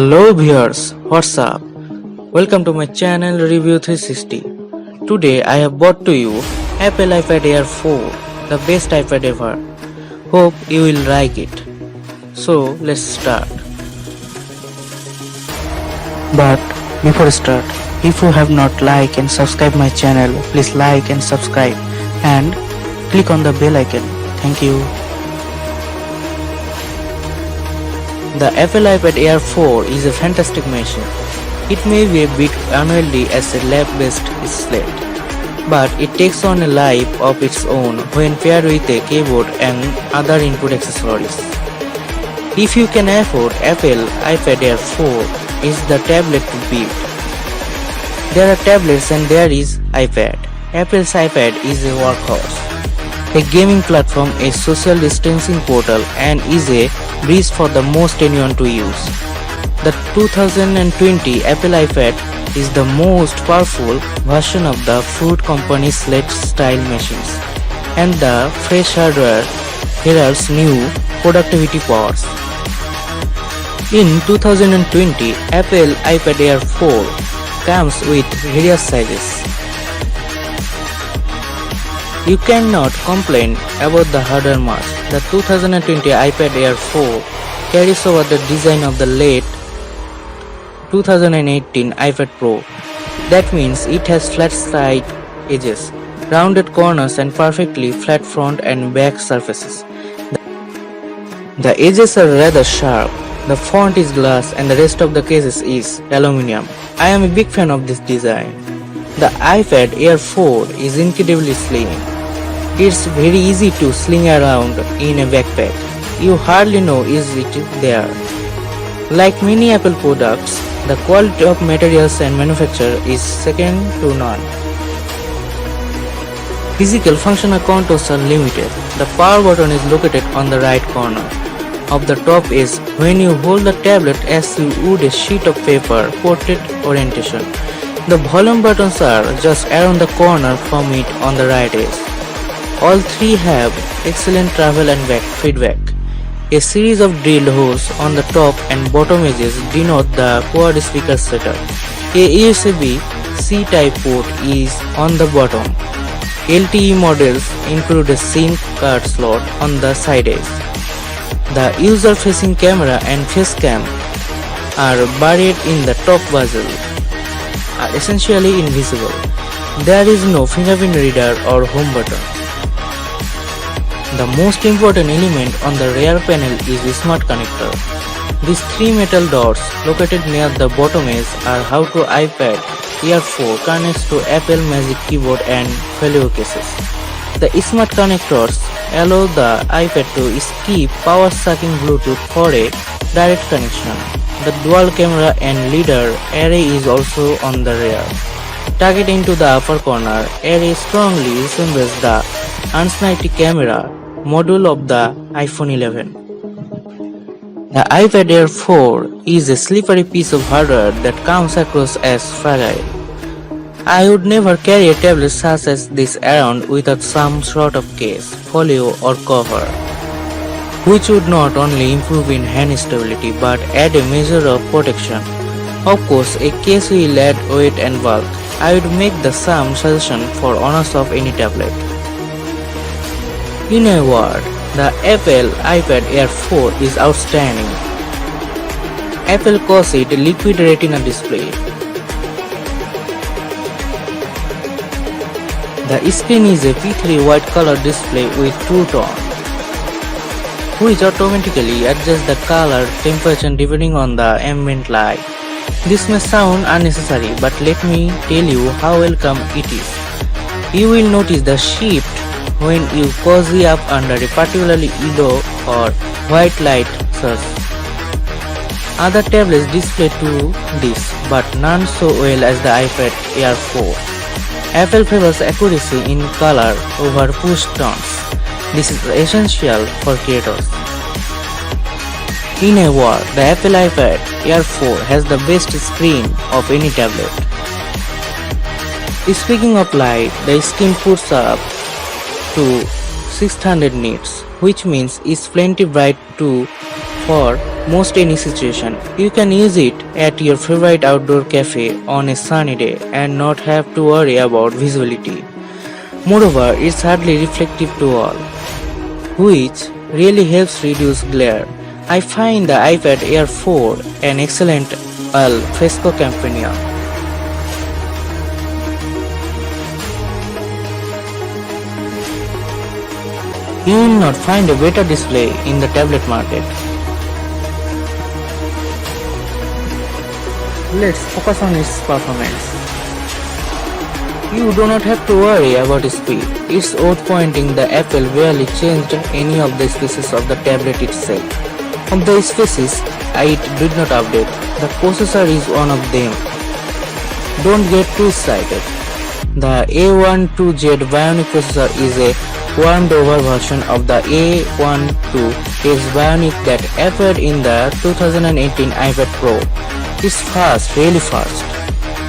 Hello viewers, what's up? Welcome to my channel Review 360. Today I have brought to you Apple iPad Air 4, the best iPad ever. Hope you will like it. So let's start. But before start, if you have not liked and subscribed my channel, please like and subscribe and click on the bell icon. Thank you. The Apple iPad Air 4 is a fantastic machine. It may be a bit unwieldy as a lap-based slate, but it takes on a life of its own when paired with a keyboard and other input accessories. If you can afford, Apple iPad Air 4 is the tablet to beat. There are tablets and there is iPad. Apple's iPad is a workhorse, a gaming platform, a social distancing portal, and is a breeze for the most anyone to use. The 2020 Apple iPad is the most powerful version of the Fruit Company's Slate style machines, and the fresh hardware heralds new productivity powers. In 2020, Apple iPad Air 4 comes with various sizes. You cannot complain about the hardware much. The 2020 iPad Air 4 carries over the design of the late 2018 iPad Pro. That means it has flat side edges, rounded corners and perfectly flat front and back surfaces. The edges are rather sharp, the font is glass and the rest of the cases is aluminum. I am a big fan of this design. The iPad Air 4 is incredibly slim. It's very easy to sling around in a backpack. You hardly know is it there. Like many Apple products, the quality of materials and manufacture is second to none. Physical functional contours are limited. The power button is located on the right corner of the top edge when you hold the tablet as you would a sheet of paper, portrait orientation. The volume buttons are just around the corner from it on the right edge. All three have excellent travel and back feedback. A series of drilled holes on the top and bottom edges denote the quad speaker setup. A USB-C type port is on the bottom. LTE models include a SIM card slot on the side edge. The user-facing camera and face cam are buried in the top bezel, are essentially invisible. There is no fingerprint reader or home button. The most important element on the rear panel is the Smart Connector. These three metal dots located near the bottom edge are how to iPad Air 4 connects to Apple Magic Keyboard and Folio cases. The Smart Connectors allow the iPad to skip power-sucking Bluetooth for a direct connection. The dual camera and LiDAR array is also on the rear. Tucked into the upper corner, array strongly resembles the Ansnity camera module of the iPhone 11. The iPad Air 4 is a slippery piece of hardware that comes across as fragile. I would never carry a tablet such as this around without some sort of case, folio or cover, which would not only improve in hand stability but add a measure of protection. Of course, a case will add weight and bulk. I would make the same suggestion for owners of any tablet. In a word, the Apple iPad Air 4 is outstanding. Apple calls it a liquid retina display. The screen is a P3 white color display with True Tone, which automatically adjusts the color temperature depending on the ambient light. This may sound unnecessary, but let me tell you how welcome it is. You will notice the shift when you cozy up under a particularly yellow or white light source. Other tablets display to this, but none so well as the iPad Air 4. Apple favors accuracy in color over push tones. This is essential for creators. In a word, the Apple iPad Air 4 has the best screen of any tablet. Speaking of light, the screen puts up to 600 nits, which means it's plenty bright too for most any situation. You can use it at your favorite outdoor cafe on a sunny day and not have to worry about visibility. Moreover, it's hardly reflective to all, which really helps reduce glare. I find the iPad Air 4 an excellent al fresco companion. You will not find a better display in the tablet market. Let's focus on its performance. You do not have to worry about speed. It's worth pointing that Apple barely changed any of the species of the tablet itself. Of the species it did not update, the processor is one of them. Don't get too excited. The A12Z Bionic processor is a warmed over version of the A12S Bionic that appeared in the 2018 iPad Pro. It's fast, really fast.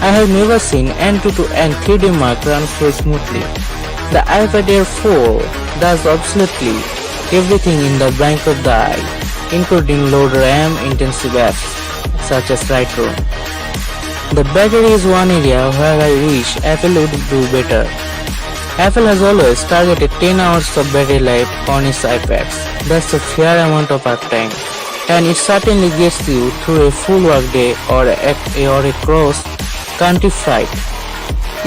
I have never seen Antutu and 3D Mark run so smoothly. The iPad Air 4 does absolutely everything in the blink of the eye, including load RAM intensive apps such as Lightroom. The battery is one area where I wish Apple would do better. Apple has always targeted 10 hours of battery life on its iPads. That's a fair amount of uptime, and it certainly gets you through a full workday or a cross-country flight.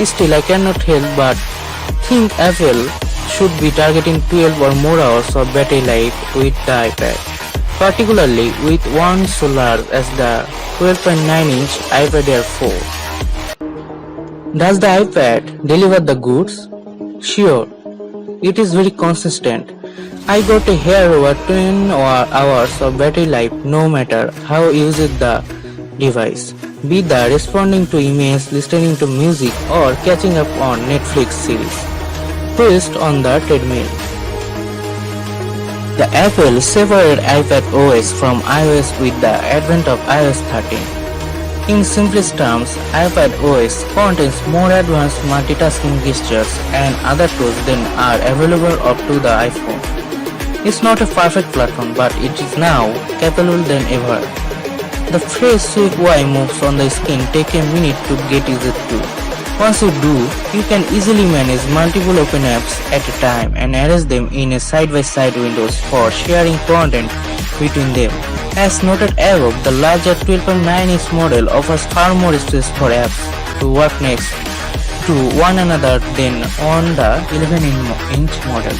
Still, I cannot help but think Apple should be targeting 12 or more hours of battery life with the iPad, particularly with one so large as the 12.9-inch iPad Air 4. Does the iPad deliver the goods? Sure, it is very consistent. I got a hair over 10 hours of battery life no matter how used the device, be that responding to emails, listening to music or catching up on Netflix series. Twist on the treadmill. The Apple separated iPad OS from iOS with the advent of iOS 13. In simplest terms, iPad OS contains more advanced multitasking gestures and other tools than are available up to the iPhone. It's not a perfect platform, but it is now capable than ever. The fresh swift Y moves on the screen take a minute to get used to. Once you do, you can easily manage multiple open apps at a time and arrange them in a side-by-side windows for sharing content between them. As noted above, the larger 12.9-inch model offers far more space for apps to work next to one another than on the 11-inch model.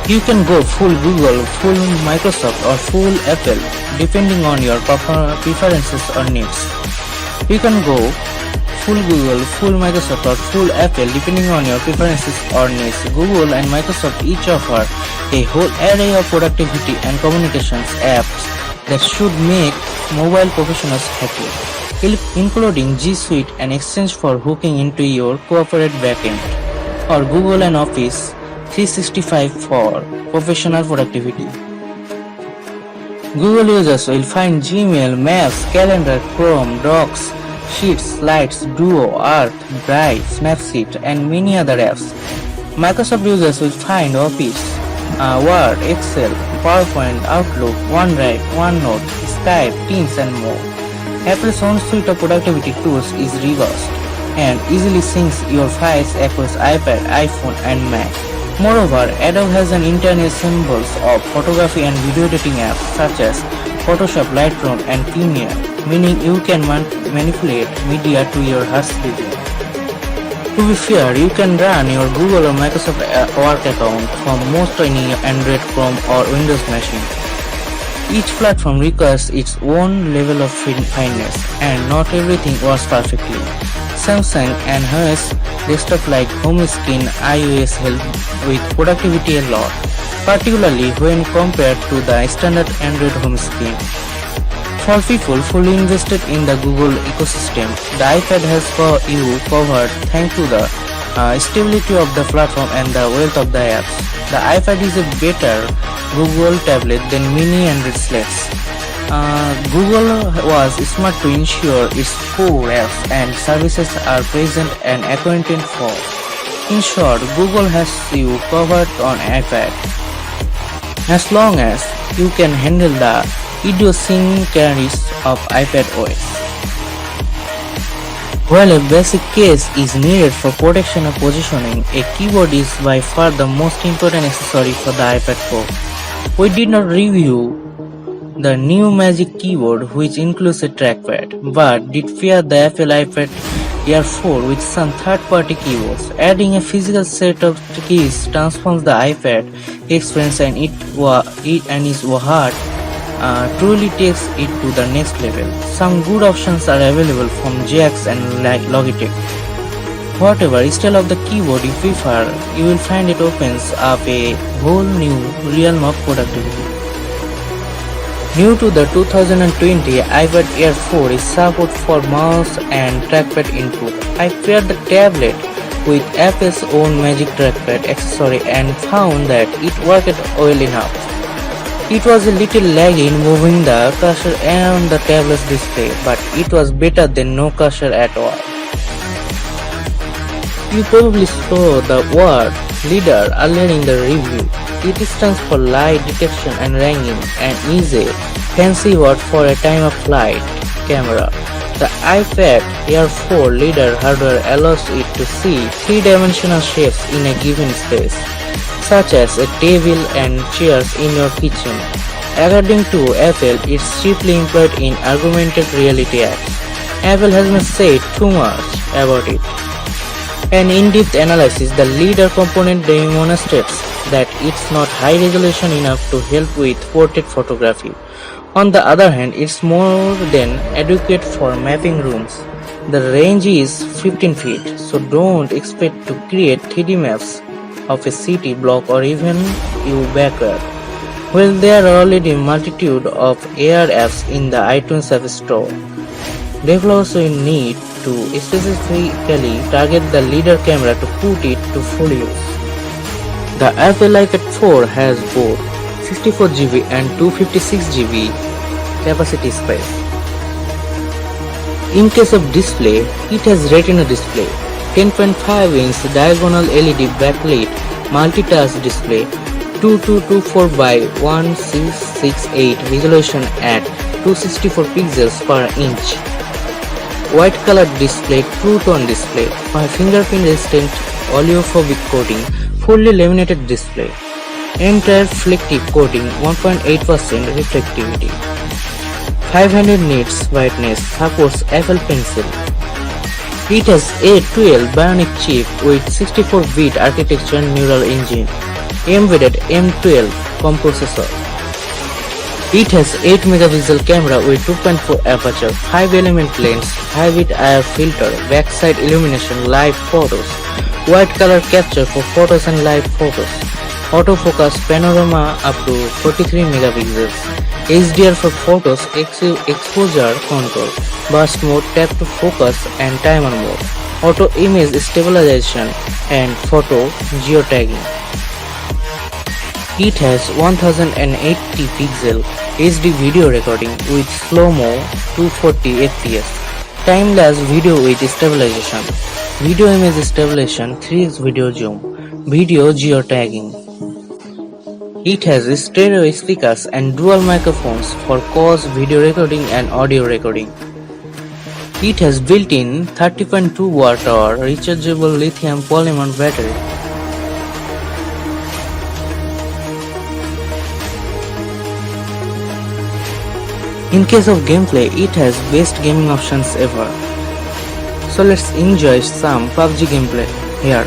You can go full Google, full Microsoft or full Apple depending on your preferences or needs. You can go full Google, full Microsoft or full Apple depending on your preferences or needs. Google and Microsoft each offer a whole array of productivity and communications apps that should make mobile professionals happy, including G Suite and Exchange for hooking into your corporate backend, or Google and Office 365 for professional productivity. Google users will find Gmail, Maps, Calendar, Chrome, Docs, Sheets, Slides, Duo, Arc, Drive, Snapseed, and many other apps. Microsoft users will find Office, Word, Excel, PowerPoint, Outlook, OneDrive, OneNote, Skype, Teams, and more. Apple's own suite of productivity tools is reversed and easily syncs your files across iPad, iPhone, and Mac. Moreover, Adobe has an internal symbols of photography and video editing apps such as Photoshop, Lightroom, and Premiere, meaning you can manipulate media to your heart's desire. To be fair, you can run your Google or Microsoft work account from most any Android, Chrome, or Windows machine. Each platform requires its own level of fineness, and not everything works perfectly. Samsung and HOS desktop like home screen iOS help with productivity a lot, particularly when compared to the standard Android home screen. For people fully invested in the Google ecosystem, the iPad has you covered thanks to the stability of the platform and the wealth of the apps. The iPad is a better Google tablet than many Android slates. Google was smart to ensure its core apps and services are present and accounted for. In short, Google has you covered on iPad. As long as you can handle the idiosyncrasies of iPad OS. While a basic case is needed for protection and positioning, a keyboard is by far the most important accessory for the iPad Pro. We did not review the new Magic Keyboard, which includes a trackpad, but did pair the Apple iPad Air 4 with some third-party keyboards. Adding a physical set of keys transforms the iPad experience and is what truly takes it to the next level. Some good options are available from Jax and Logitech. Whatever style of the keyboard you prefer, you will find it opens up a whole new realm of productivity. New to the 2020 iPad Air 4 is support for mouse and trackpad input. I paired the tablet with Apple's own Magic Trackpad accessory and found that it worked well enough. It was a little laggy in moving the cursor around the tablet's display, but it was better than no cursor at all. You probably saw the word LiDAR earlier in the review. It stands for light detection and ranging and is a fancy word for a time-of-flight camera. The iPad Air 4 LiDAR hardware allows it to see three-dimensional shapes in a given space, such as a table and chairs in your kitchen. According to Apple, it's chiefly employed in augmented reality apps. Apple has not said too much about it. An in-depth analysis, the LiDAR component demonstrates that it's not high resolution enough to help with portrait photography. On the other hand, it's more than adequate for mapping rooms. The range is 15 feet, so don't expect to create 3D maps of a city block or even your backyard. Well, there are already a multitude of AR apps in the iTunes App Store. Developers will need to specifically target the LiDAR camera to put it to full use. The Apple iPad 4 has both 64GB and 256GB capacity space. In case of display, it has Retina display, 10.5-inch diagonal LED backlit multitask display, 2224x1668 resolution at 264 pixels per inch. White colored display, true tone display, fingerprint resistant oleophobic coating, fully laminated display, entire reflective coating, 1.8% reflectivity, 500 nits brightness, supports Apple Pencil. It has A12 Bionic chip with 64-bit architecture neural engine, embedded M12 processor. It has 8 megapixel camera with 2.4 aperture, 5-element lens, 5-bit IR filter, backside illumination, live photos, white color capture for photos and live photos, autofocus panorama up to 43 megapixels, HDR for photos, exposure control, burst mode, tap to focus and timer mode, auto image stabilization and photo geotagging. It has 1080 pixel HD video recording with slow-mo 240 fps, time-lapse video with stabilization, video image stabilization, 3x video zoom, video geotagging. It has stereo speakers and dual microphones for cause video recording and audio recording. It has built-in 30.2 watt-hour rechargeable lithium polymer battery. In case of gameplay, it has best gaming options ever. So let's enjoy some PUBG gameplay here.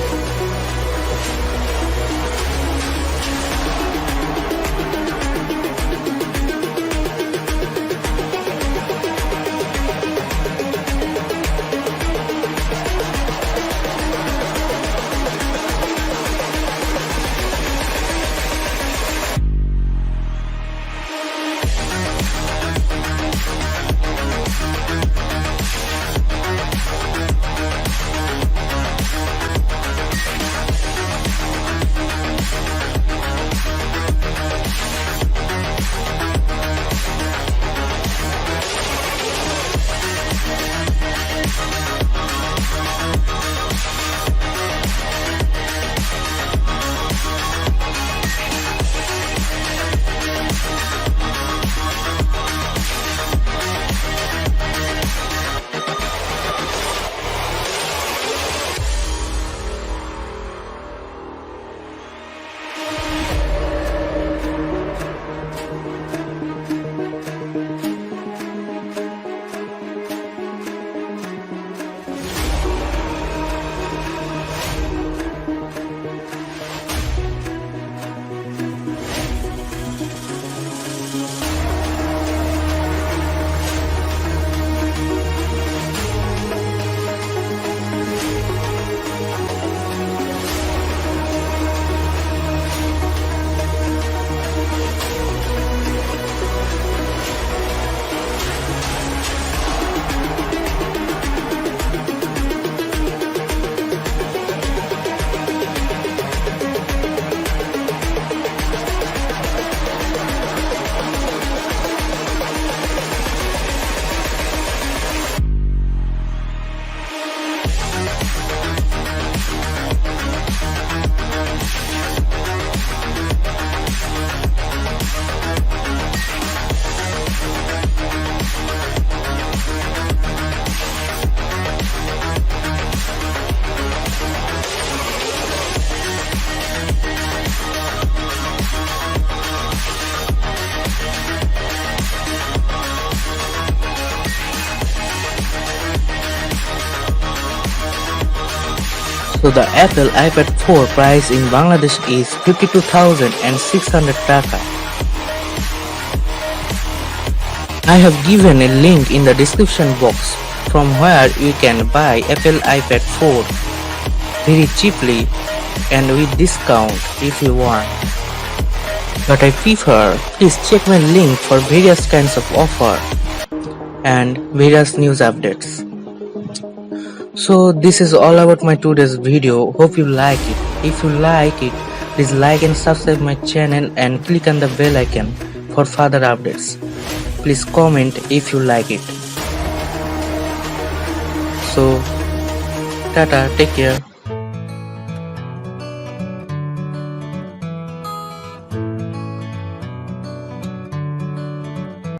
So the Apple iPad 4 price in Bangladesh is 52,600 taka. I have given a link in the description box from where you can buy Apple iPad 4 very cheaply and with discount if you want. But I prefer, please check my link for various kinds of offer and various news updates. So this is all about my today's video. Hope you like it. If you like it, please like and subscribe my channel and click on the bell icon for further updates. Please comment if you like it. So tata, take care.